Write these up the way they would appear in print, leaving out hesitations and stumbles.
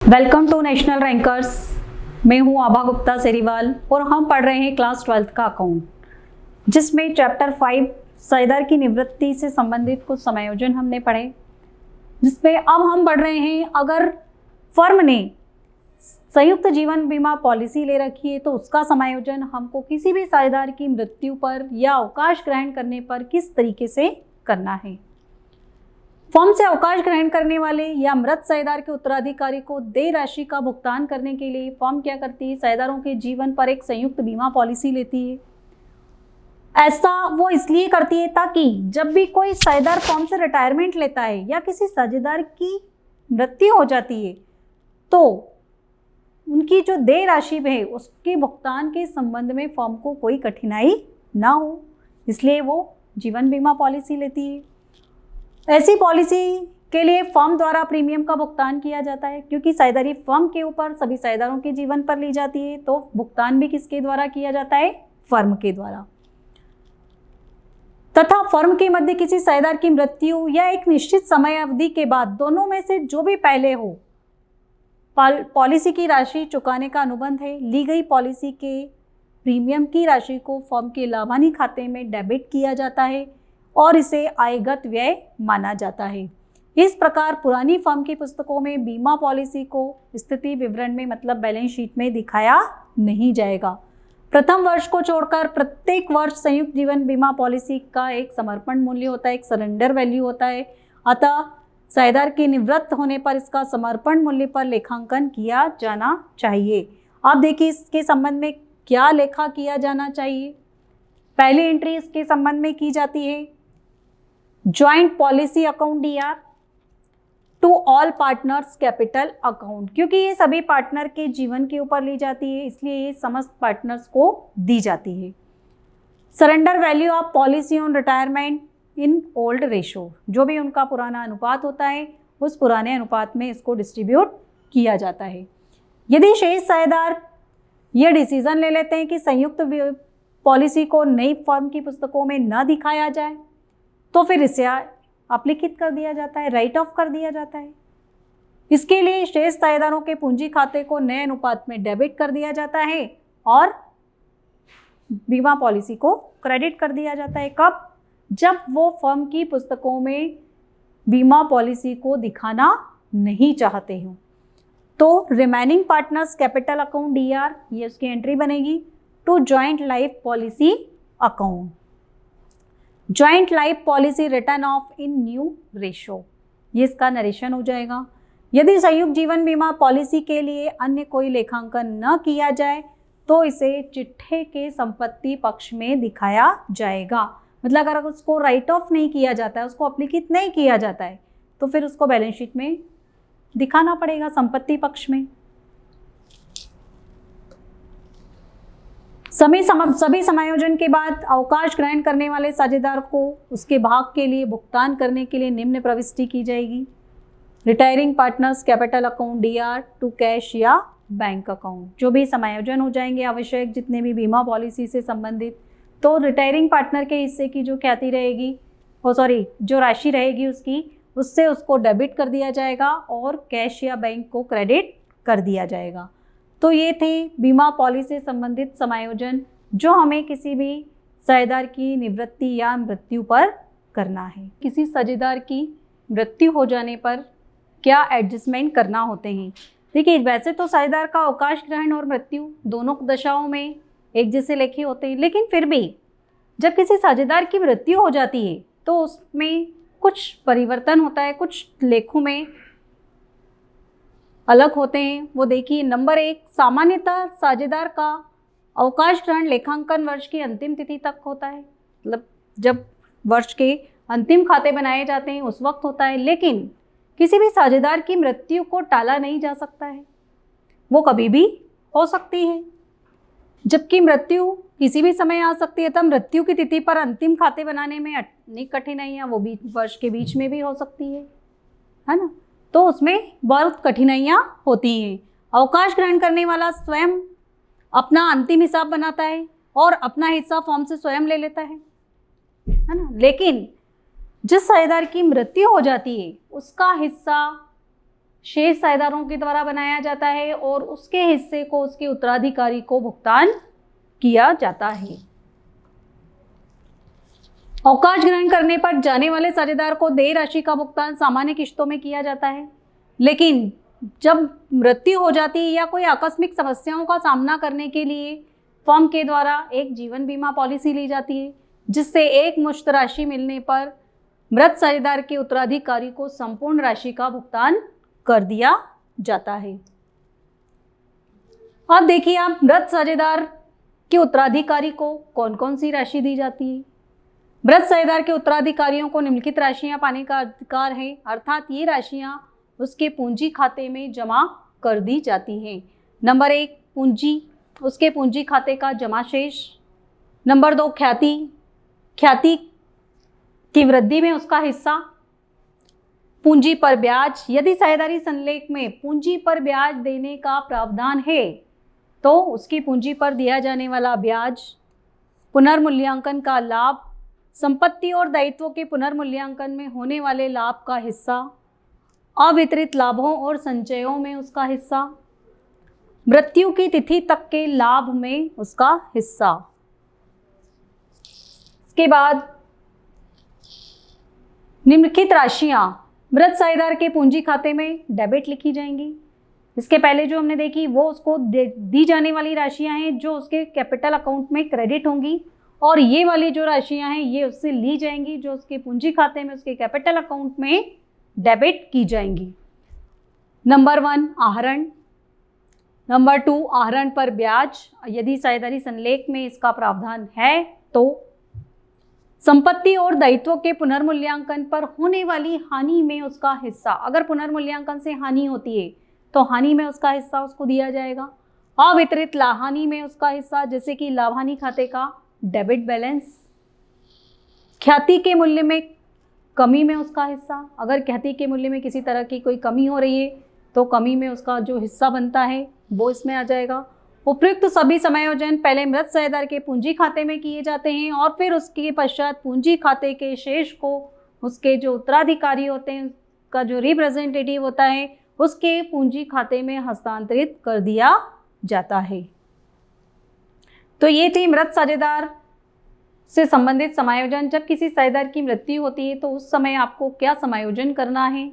Welcome to national rankers. मैं हूं आभा गुप्ता सेरीवाल और हम पढ़ रहे हैं क्लास 12th का अकाउंट, जिसमें चैप्टर 5 साझेदार की निवृत्ति से संबंधित कुछ समायोजन हमने पढ़े। जिसमें अब हम पढ़ रहे हैं, अगर फर्म ने संयुक्त जीवन बीमा पॉलिसी ले रखी है तो उसका समायोजन हमको किसी भी साझेदार की मृत्यु पर या अवकाश ग्रहण करने पर किस तरीके से करना है। फर्म से अवकाश ग्रहण करने वाले या मृत साझेदार के उत्तराधिकारी को देय राशि का भुगतान करने के लिए फर्म क्या करती है, साझेदारों के जीवन पर एक संयुक्त बीमा पॉलिसी लेती है। ऐसा वो इसलिए करती है ताकि जब भी कोई साझेदार फर्म से रिटायरमेंट लेता है या किसी साझेदार की मृत्यु हो जाती है तो उनकी जो देय राशि है उसके भुगतान के संबंध में फर्म को कोई कठिनाई ना हो, इसलिए वो जीवन बीमा पॉलिसी लेती है। ऐसी पॉलिसी के लिए फर्म द्वारा प्रीमियम का भुगतान किया जाता है, क्योंकि साझेदारी फर्म के ऊपर सभी साझेदारों के जीवन पर ली जाती है, तो भुगतान भी किसके द्वारा किया जाता है, फर्म के द्वारा। तथा फर्म के मध्य किसी साझेदार की मृत्यु या एक निश्चित समय अवधि के बाद दोनों में से जो भी पहले हो, पॉलिसी की राशि चुकाने का अनुबंध है। ली गई पॉलिसी के प्रीमियम की राशि को फर्म के लाभानी खाते में डेबिट किया जाता है और इसे आयगत व्यय माना जाता है। इस प्रकार पुरानी फर्म की पुस्तकों में बीमा पॉलिसी को स्थिति विवरण में मतलब बैलेंस शीट में दिखाया नहीं जाएगा। प्रथम वर्ष को छोड़कर प्रत्येक वर्ष संयुक्त जीवन बीमा पॉलिसी का एक समर्पण मूल्य होता है, एक सरेंडर वैल्यू होता है। अतः साझेदार के निवृत्त होने पर इसका समर्पण मूल्य पर लेखांकन किया जाना चाहिए। अब देखिए इसके संबंध में क्या लेखा किया जाना चाहिए। पहली एंट्री इसके संबंध में की जाती है joint policy account DR to all partners capital account, क्योंकि ये सभी पार्टनर के जीवन के ऊपर ली जाती है, इसलिए ये समस्त पार्टनर्स को दी जाती है। Surrender value of policy on retirement in old ratio, जो भी उनका पुराना अनुपात होता है उस पुराने अनुपात में इसको डिस्ट्रीब्यूट किया जाता है। यदि शेष साझेदार ये डिसीजन ले लेते हैं कि संयुक्त पॉलिसी को नई फर्म की पुस्तकों में न दिखाया जाए तो फिर इसे अप्लिकित कर दिया जाता है, राइट ऑफ कर दिया जाता है। इसके लिए शेष साझेदारों के पूंजी खाते को नए अनुपात में डेबिट कर दिया जाता है और बीमा पॉलिसी को क्रेडिट कर दिया जाता है। कब? जब वो फर्म की पुस्तकों में बीमा पॉलिसी को दिखाना नहीं चाहते हो। तो remaining partners capital account DR, ये उसकी एंट्री बनेगी to joint life policy account. Joint life policy return of in new ratio, ये इसका नरेशन हो जाएगा। यदि संयुक्त जीवन बीमा पॉलिसी के लिए अन्य कोई लेखांकन न किया जाए तो इसे चिट्ठे के संपत्ति पक्ष में दिखाया जाएगा। मतलब अगर उसको राइट ऑफ नहीं किया जाता है, उसको अप्लिकित नहीं किया जाता है, तो फिर उसको बैलेंस शीट में दिखाना पड़ेगा संपत्ति पक्ष में। सभी समायोजन के बाद अवकाश ग्रहण करने वाले साझेदार को उसके भाग के लिए भुगतान करने के लिए निम्न प्रविष्टि की जाएगी। Retiring partners capital account DR to cash या बैंक अकाउंट, जो भी समायोजन हो जाएंगे आवश्यक जितने भी बीमा पॉलिसी से संबंधित, तो रिटायरिंग पार्टनर के हिस्से की जो ख्याति रहेगी जो राशि रहेगी उससे उसको डेबिट कर दिया जाएगा और कैश या बैंक को क्रेडिट कर दिया जाएगा। तो ये थे बीमा पॉलिसी से संबंधित समायोजन जो हमें किसी भी साझेदार की निवृत्ति या मृत्यु पर करना है। किसी साझेदार की मृत्यु हो जाने पर क्या एडजस्टमेंट करना होते हैं। देखिए, वैसे तो साझेदार का अवकाश ग्रहण और मृत्यु दोनों दशाओं में एक जैसे लेखे होते हैं, लेकिन फिर भी जब किसी साझेदार की मृत्यु हो जाती है तो उसमें कुछ परिवर्तन होता है, कुछ लेखों में अलग होते हैं। वो देखिए, नंबर 1, सामान्यतः साझेदार का अवकाश ग्रहण लेखांकन वर्ष की अंतिम तिथि तक होता है, मतलब जब वर्ष के अंतिम खाते बनाए जाते हैं उस वक्त होता है। लेकिन किसी भी साझेदार की मृत्यु को टाला नहीं जा सकता है, वो कभी भी हो सकती है। जबकि मृत्यु किसी भी समय आ सकती है, तब मृत्यु की तिथि पर अंतिम खाते बनाने में अनेक कठिनाइयाँ वो भी वर्ष के बीच में भी हो सकती है ना, तो उसमें बहुत कठिनाइयाँ होती हैं। अवकाश ग्रहण करने वाला स्वयं अपना अंतिम हिसाब बनाता है और अपना हिस्सा फॉर्म से स्वयं ले लेता है ना, लेकिन जिस साझेदार की मृत्यु हो जाती है उसका हिस्सा शेष साझेदारों के द्वारा बनाया जाता है और उसके हिस्से को उसके उत्तराधिकारी को भुगतान किया जाता है। अवकाश ग्रहण करने पर जाने वाले साझेदार को देय राशि का भुगतान सामान्य किश्तों में किया जाता है, लेकिन जब मृत्यु हो जाती है या कोई आकस्मिक समस्याओं का सामना करने के लिए फर्म के द्वारा एक जीवन बीमा पॉलिसी ली जाती है, जिससे एक मुश्त राशि मिलने पर मृत साझेदार के उत्तराधिकारी को संपूर्ण राशि का भुगतान कर दिया जाता है। अब देखिए आप, मृत साझेदार के उत्तराधिकारी को कौन कौन सी राशि दी जाती है। मृत साझेदार के उत्तराधिकारियों को निम्नलिखित राशियां पाने का अधिकार है, अर्थात ये राशियां उसके पूंजी खाते में जमा कर दी जाती हैं। नंबर 1 पूंजी, उसके पूंजी खाते का जमा शेष। नंबर 2 ख्याति की वृद्धि में उसका हिस्सा। पूंजी पर ब्याज, यदि साझेदारी संलेख में पूंजी पर ब्याज देने का प्रावधान है तो उसकी पूंजी पर दिया जाने वाला ब्याज। पुनर्मूल्यांकन का लाभ, संपत्ति और दायित्वों के पुनर्मूल्यांकन में होने वाले लाभ का हिस्सा। अवितरित लाभों और संचयों में उसका हिस्सा। मृत्यु की तिथि तक के लाभ में उसका हिस्सा। इसके बाद निम्नलिखित राशियां मृत साझेदार के पूंजी खाते में डेबिट लिखी जाएंगी। इसके पहले जो हमने देखी वो उसको दी जाने वाली राशियां हैं जो उसके कैपिटल अकाउंट में क्रेडिट होंगी, और ये वाली जो राशियां हैं ये उससे ली जाएंगी जो उसके पूंजी खाते में उसके कैपिटल अकाउंट में डेबिट की जाएंगी। नंबर 1 आहरण। नंबर 2 आहरण पर ब्याज, यदि साझेदारी संलेख में इसका प्रावधान है तो। संपत्ति और दायित्वों के पुनर्मूल्यांकन पर होने वाली हानि में उसका हिस्सा, अगर पुनर्मूल्यांकन से हानि होती है तो हानि में उसका हिस्सा उसको दिया जाएगा। अवितरित हानि में उसका हिस्सा, जैसे कि लाभ हानि खाते का डेबिट बैलेंस। ख्याति के मूल्य में कमी में उसका हिस्सा, अगर ख्याति के मूल्य में किसी तरह की कोई कमी हो रही है तो कमी में उसका जो हिस्सा बनता है वो इसमें आ जाएगा। उपयुक्त सभी समायोजन पहले मृत साझेदार के पूंजी खाते में किए जाते हैं और फिर उसके पश्चात पूंजी खाते के शेष को उसके जो उत्तराधिकारी होते हैं, उसका जो रिप्रेजेंटेटिव होता है, उसके पूंजी खाते में हस्तांतरित कर दिया जाता है। तो ये थी मृत साझेदार से संबंधित समायोजन। जब किसी साझेदार की मृत्यु होती है तो उस समय आपको क्या समायोजन करना है,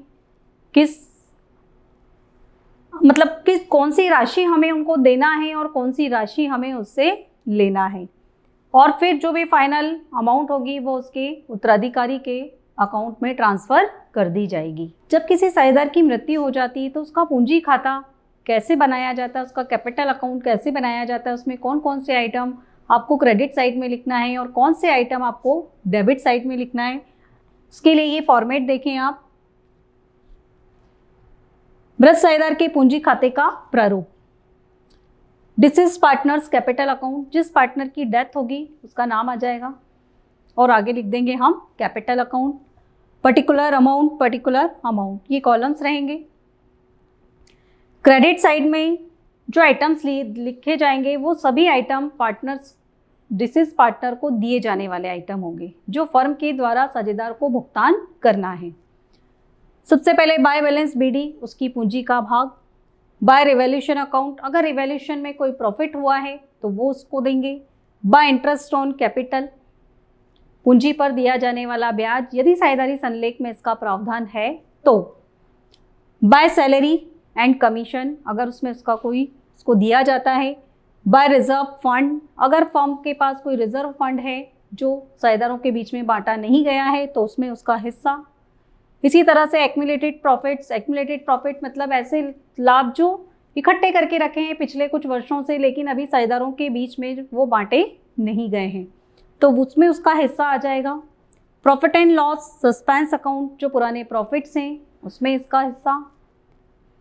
कौन सी राशि हमें उनको देना है और कौन सी राशि हमें उससे लेना है, और फिर जो भी फाइनल अमाउंट होगी वो उसके उत्तराधिकारी के अकाउंट में ट्रांसफ़र कर दी जाएगी। जब किसी साझेदार की मृत्यु हो जाती है तो उसका पूंजी खाता कैसे बनाया जाता है, उसका कैपिटल अकाउंट कैसे बनाया जाता है, उसमें कौन कौन से आइटम आपको क्रेडिट साइड में लिखना है और कौन से आइटम आपको डेबिट साइड में लिखना है। उसके लिए ये फॉर्मेट देखें आप। मृत साझेदार के पूंजी खाते का प्रारूप। डिसीज पार्टनर्स कैपिटल अकाउंट, जिस पार्टनर की डेथ होगी उसका नाम आ जाएगा और आगे लिख देंगे हम कैपिटल अकाउंट। पर्टिकुलर अमाउंट, ये कॉलम्स रहेंगे। क्रेडिट साइड में जो आइटम्स लिखे जाएंगे वो सभी आइटम डिसीज पार्टनर को दिए जाने वाले आइटम होंगे जो फर्म के द्वारा साझेदार को भुगतान करना है। सबसे पहले बाय बैलेंस बीडी, उसकी पूंजी का भाग। बाय रिवैल्यूएशन अकाउंट, अगर रिवैल्यूएशन में कोई प्रॉफिट हुआ है तो वो उसको देंगे। बाय इंटरेस्ट ऑन कैपिटल, पूंजी पर दिया जाने वाला ब्याज, यदि साझेदारी संलेख में इसका प्रावधान है तो। बाय सैलरी एंड कमीशन, अगर उसमें उसको दिया जाता है। बाय रिजर्व फंड, अगर फर्म के पास कोई रिजर्व फंड है जो साझेदारों के बीच में बांटा नहीं गया है तो उसमें उसका हिस्सा। इसी तरह से एक्यूमुलेटेड प्रॉफिट मतलब ऐसे लाभ जो इकट्ठे करके रखे हैं पिछले कुछ वर्षों से लेकिन अभी साझेदारों के बीच में वो बांटे नहीं गए हैं तो उसमें उसका हिस्सा आ जाएगा। Profit and loss suspense account, जो पुराने प्रॉफिट्स हैं उसमें इसका हिस्सा।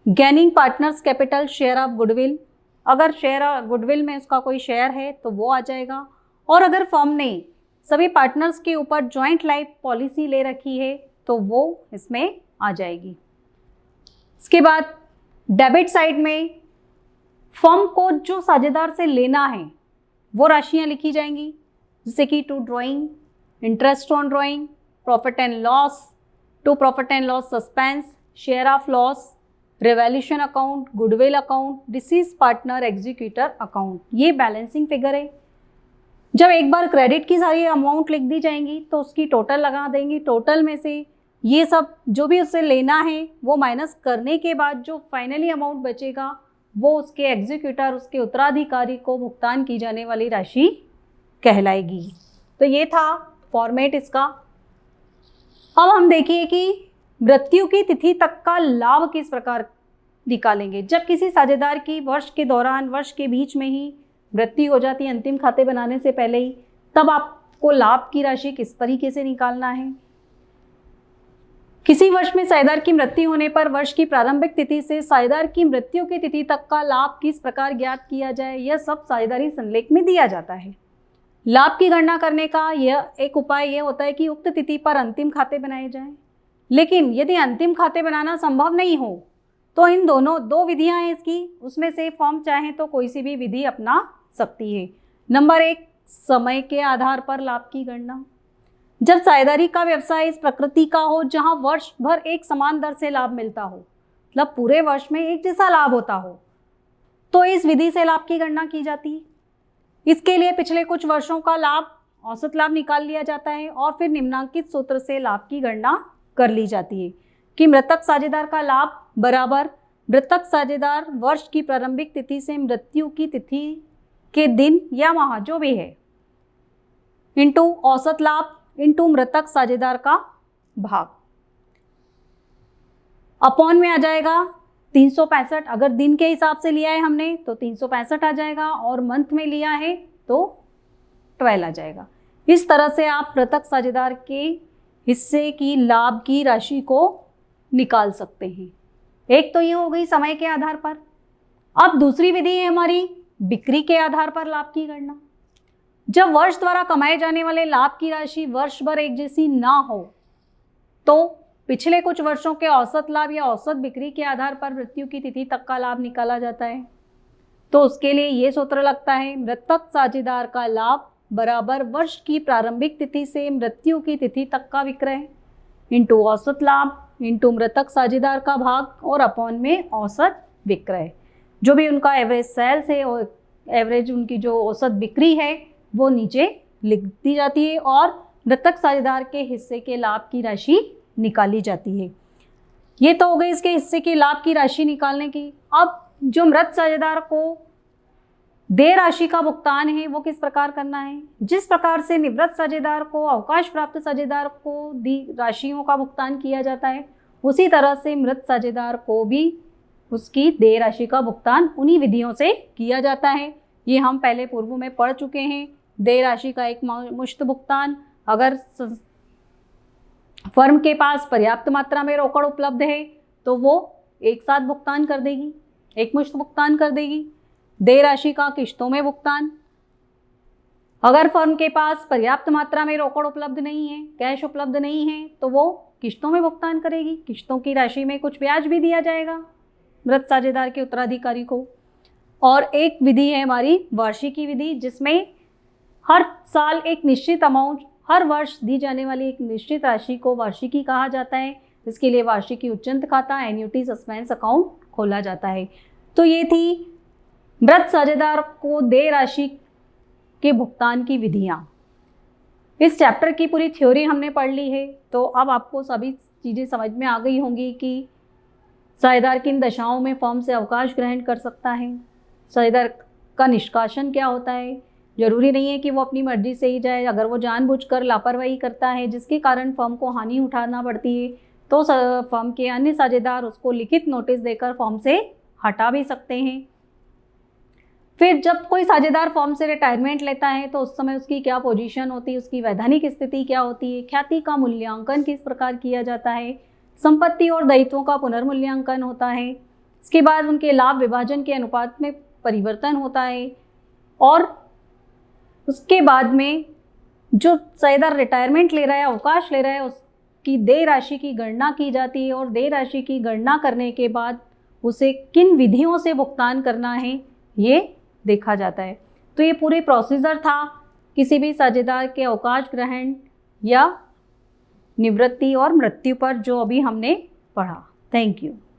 Gaining partners capital, share of goodwill, अगर गुडविल में उसका कोई शेयर है तो वो आ जाएगा। और अगर फर्म ने सभी पार्टनर्स के ऊपर जॉइंट लाइफ पॉलिसी ले रखी है तो वो इसमें आ जाएगी। इसके बाद डेबिट साइड में फर्म को जो साझेदार से लेना है वो राशियां लिखी जाएंगी, जैसे कि to drawing, interest on drawing, profit and loss, to profit and loss suspense, share of loss, revolution account, goodwill account, deceased partner executor account, ये बैलेंसिंग फिगर है। जब एक बार क्रेडिट की सारी अमाउंट लिख दी जाएंगी तो उसकी टोटल लगा देंगी, टोटल में से ये सब जो भी उससे लेना है वो माइनस करने के बाद जो फाइनली अमाउंट बचेगा वो उसके एग्जीक्यूटर, उसके उत्तराधिकारी को भुगतान की जाने वाली राशि कहलाएगी। तो ये था फॉर्मेट इसका। अब हम देखिए कि मृत्यु की तिथि तक का लाभ किस प्रकार निकालेंगे। जब किसी साझेदार की वर्ष के दौरान, वर्ष के बीच में ही मृत्यु हो जाती है, अंतिम खाते बनाने से पहले ही, तब आपको लाभ की राशि किस तरीके से निकालना है। किसी वर्ष में साझेदार की मृत्यु होने पर वर्ष की प्रारंभिक तिथि से साझेदार की मृत्यु की तिथि तक का लाभ किस प्रकार ज्ञात किया जाए, यह सब साझेदारी संलेख में दिया जाता है। लाभ की गणना करने का यह एक उपाय यह होता है कि उक्त तिथि पर अंतिम खाते बनाए जाएं। लेकिन यदि अंतिम खाते बनाना संभव नहीं हो तो इन दो विधियां हैं इसकी, उसमें से फर्म चाहे तो कोई सी भी विधि अपना सकती है। नंबर 1, समय के आधार पर लाभ की गणना। जब साझेदारी का व्यवसाय इस प्रकृति का हो जहां वर्ष भर एक समान दर से लाभ मिलता हो, मतलब पूरे वर्ष में एक जैसा लाभ होता हो, तो इस विधि से लाभ की गणना की जाती है। इसके लिए पिछले कुछ वर्षों का लाभ, औसत लाभ निकाल लिया जाता है और फिर निम्नांकित सूत्र से लाभ की गणना कर ली जाती है कि मृतक साझेदार का लाभ बराबर मृतक साझेदार वर्ष की प्रारंभिक तिथि से मृत्यु की तिथि के दिन या माह जो भी है इंटू औसत लाभ इंटू मृतक साझेदार का भाग, अपॉन में आ जाएगा 365। अगर दिन के हिसाब से लिया है हमने तो 365 आ जाएगा और मंथ में लिया है तो 12 आ जाएगा। इस तरह से आप मृतक साझेदार के हिस्से की लाभ की राशि को निकाल सकते हैं। एक तो ये हो गई समय के आधार पर। अब दूसरी विधि है हमारी बिक्री के आधार पर लाभ की गणना। जब वर्ष द्वारा कमाए जाने वाले लाभ की राशि वर्ष भर एक जैसी ना हो तो पिछले कुछ वर्षों के औसत लाभ या औसत बिक्री के आधार पर मृत्यु की तिथि तक का लाभ निकाला जाता है। तो उसके लिए ये सूत्र लगता है, मृतक साझेदार का लाभ बराबर वर्ष की प्रारंभिक तिथि से मृत्यु की तिथि तक का विक्रय इंटू औसत लाभ इंटू मृतक साझेदार का भाग और अपॉन में औसत विक्रय। जो भी उनका एवरेज सेल्स है और एवरेज उनकी जो औसत बिक्री है वो नीचे लिख दी जाती है और मृतक साझेदार के हिस्से के लाभ की राशि निकाली जाती है। ये तो हो गई इसके हिस्से की लाभ की राशि निकालने की। अब जो मृत साझेदार को देय राशि का भुगतान है वो किस प्रकार करना है। जिस प्रकार से निवृत्त साझेदार को अवकाश प्राप्त साझेदार को दी राशियों का भुगतान किया जाता है, उसी तरह से मृत साझेदार को भी उसकी देय राशि का भुगतान उन्हीं विधियों से किया जाता है। ये हम पहले पूर्व में पढ़ चुके हैं। देय राशि का एक मुश्त भुगतान, अगर फर्म के पास पर्याप्त मात्रा में रोकड़ उपलब्ध है तो वो एक साथ भुगतान कर देगी, एक मुश्त भुगतान कर देगी। देय राशि का किश्तों में भुगतान, अगर फर्म के पास पर्याप्त मात्रा में रोकड़ उपलब्ध नहीं है, कैश उपलब्ध नहीं है, तो वो किश्तों में भुगतान करेगी। किश्तों की राशि में कुछ ब्याज भी दिया जाएगा मृत साझेदार के उत्तराधिकारी को। और एक विधि है हमारी वार्षिकी विधि, जिसमें हर साल एक निश्चित अमाउंट, हर वर्ष दी जाने वाली एक निश्चित राशि को वार्षिकी कहा जाता है। इसके लिए वार्षिकी उच्चंत खाता, एन्युटी सस्पेंस अकाउंट खोला जाता है। तो ये थी मृत साझेदार को देय राशि के भुगतान की विधियां। इस चैप्टर की पूरी थ्योरी हमने पढ़ ली है, तो अब आपको सभी चीज़ें समझ में आ गई होंगी कि साझेदार किन दशाओं में फर्म से अवकाश ग्रहण कर सकता है, साझेदार का निष्कासन क्या होता है। जरूरी नहीं है कि वो अपनी मर्जी से ही जाए। अगर वो जानबूझकर लापरवाही करता है जिसके कारण फर्म को हानि उठाना पड़ती है तो फर्म के अन्य साझेदार उसको लिखित नोटिस देकर फर्म से हटा भी सकते हैं। फिर जब कोई साझेदार फर्म से रिटायरमेंट लेता है तो उस समय उसकी क्या पोजीशन होती है, उसकी वैधानिक स्थिति क्या होती है, ख्याति का मूल्यांकन किस प्रकार किया जाता है, संपत्ति और दायित्वों का पुनर्मूल्यांकन होता है। इसके बाद उनके लाभ विभाजन के अनुपात में परिवर्तन होता है और उसके बाद में जो साझेदार रिटायरमेंट ले रहा है, अवकाश ले रहा है, उसकी देय राशि की गणना की जाती है और देय राशि की गणना करने के बाद उसे किन विधियों से भुगतान करना है ये देखा जाता है। तो ये पूरी प्रोसीजर था किसी भी साझेदार के अवकाश ग्रहण या निवृत्ति और मृत्यु पर जो अभी हमने पढ़ा। Thank you.